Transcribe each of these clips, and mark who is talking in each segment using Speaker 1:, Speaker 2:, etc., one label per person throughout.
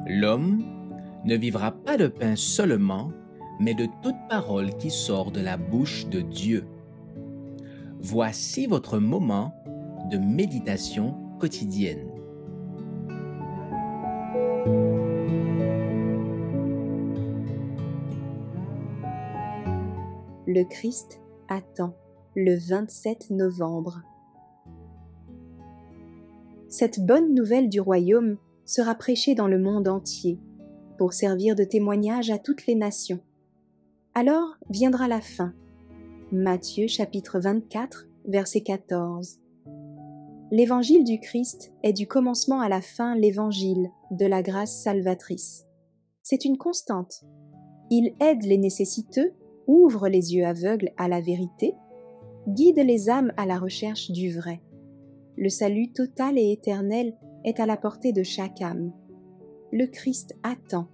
Speaker 1: L'homme ne vivra pas de pain seulement, mais de toute parole qui sort de la bouche de Dieu. Voici votre moment de méditation quotidienne.
Speaker 2: Le Christ attend, le 27 novembre. Cette bonne nouvelle du royaume sera prêchée dans le monde entier, pour servir de témoignage à toutes les nations. Alors viendra la fin. Matthieu chapitre 24, verset 14. L'évangile du Christ est du commencement à la fin l'évangile de la grâce salvatrice. C'est une constante. Il aide les nécessiteux, ouvre les yeux aveugles à la vérité, guide les âmes à la recherche du vrai. Le salut total et éternel est à la portée de chaque âme. Le Christ attend.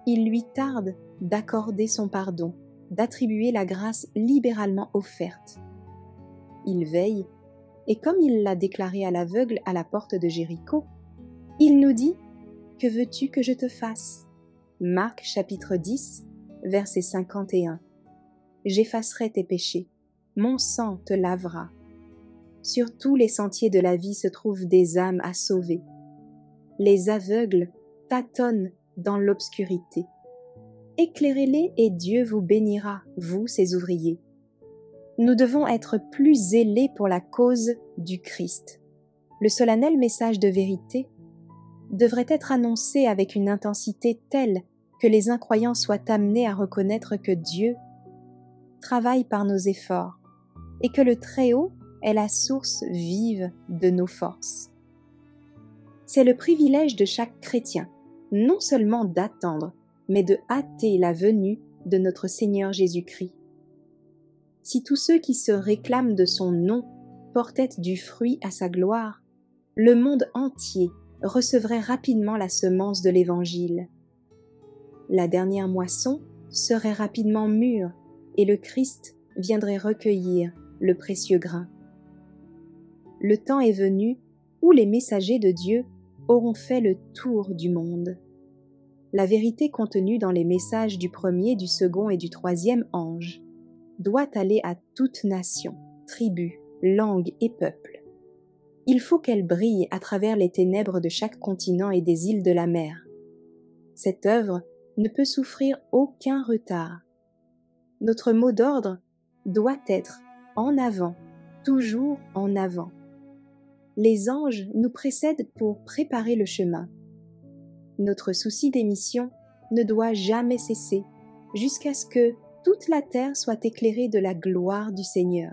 Speaker 2: Il lui tarde d'accorder son pardon, d'attribuer la grâce libéralement offerte. Il veille, et comme il l'a déclaré à l'aveugle à la porte de Jéricho, il nous dit « Que veux-tu que je te fasse ?» Marc chapitre 10, verset 51. « J'effacerai tes péchés, mon sang te lavera. » Sur tous les sentiers de la vie se trouvent des âmes à sauver. Les aveugles tâtonnent dans l'obscurité. Éclairez-les et Dieu vous bénira, vous, ses ouvriers. Nous devons être plus zélés pour la cause du Christ. Le solennel message de vérité devrait être annoncé avec une intensité telle que les incroyants soient amenés à reconnaître que Dieu travaille par nos efforts et que le Très-Haut est la source vive de nos forces. C'est le privilège de chaque chrétien, non seulement d'attendre, mais de hâter la venue de notre Seigneur Jésus-Christ. Si tous ceux qui se réclament de son nom portaient du fruit à sa gloire, le monde entier recevrait rapidement la semence de l'Évangile. La dernière moisson serait rapidement mûre et le Christ viendrait recueillir le précieux grain. Le temps est venu où les messagers de Dieu auront fait le tour du monde. La vérité contenue dans les messages du premier, du second et du troisième ange doit aller à toute nation, tribu, langue et peuple. Il faut qu'elle brille à travers les ténèbres de chaque continent et des îles de la mer. Cette œuvre ne peut souffrir aucun retard. Notre mot d'ordre doit être « en avant », toujours en avant. Les anges nous précèdent pour préparer le chemin. Notre souci d'émission ne doit jamais cesser jusqu'à ce que toute la terre soit éclairée de la gloire du Seigneur.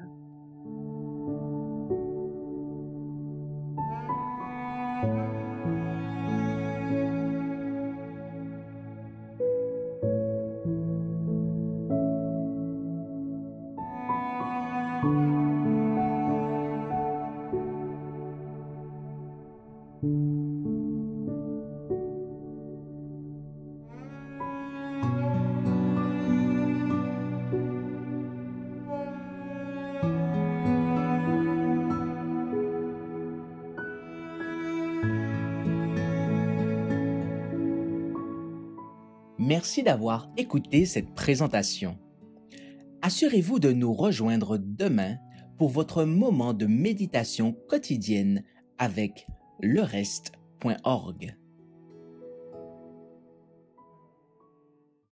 Speaker 1: Merci d'avoir écouté cette présentation. Assurez-vous de nous rejoindre demain pour votre moment de méditation quotidienne avec lereste.org.